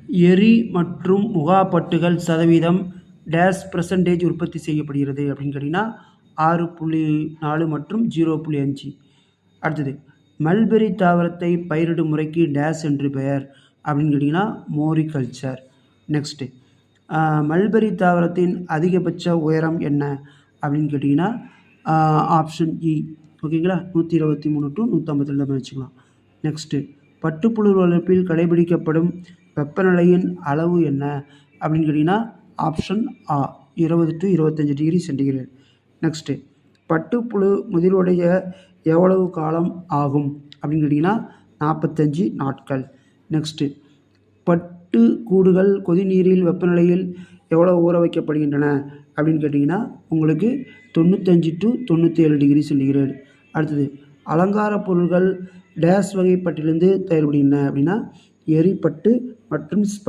எரி மற்றும் முகாப்பட்டுகள் சதவீதம் %, உற்பத்தி செய்யப்படுகிறது அப்படின்னு கேட்டிங்கன்னா 6.4 மற்றும் 0.5. அடுத்தது, மல்பெரி தாவரத்தை பயிரிடும் முறைக்கு என்று பெயர் அப்படின்னு கேட்டிங்கன்னா மோரிகல்ச்சர். நெக்ஸ்ட்டு, மல்பெரி தாவரத்தின் அதிகபட்ச உயரம் என்ன அப்படின்னு கேட்டிங்கன்னா ஆப்ஷன் இ. ஓகேங்களா, 123 to 152 வச்சுக்கலாம். நெக்ஸ்ட்டு, பட்டுப்புழு வளர்ப்பில் கடைபிடிக்கப்படும் வெப்பநிலையின் அளவு என்ன அப்படின்னு கேட்டிங்கன்னா ஆப்ஷன் ஆ, 20 to 25 டிகிரி சென்டிகிரேட். நெக்ஸ்ட்டு, பட்டுப்புழு முதிர்வடைய எவ்வளவு காலம் ஆகும் அப்படின்னு கேட்டிங்கன்னா 45 நாட்கள். நெக்ஸ்ட்டு, பட்டு கூடுகள் கொதிநீரில் வெப்பநிலையில் எவ்வளோ ஊற வைக்கப்படுகின்றன அப்படின்னு கேட்டிங்கன்னா உங்களுக்கு 95 to 97 டிகிரி சென்டிகிரேட். அடுத்தது, அலங்கார பொருட்கள் வகைப்பட்டிலிருந்து தயாரிக்கப்படுகின்றன அப்படின்னா எரிப்பட்டு மற்றும்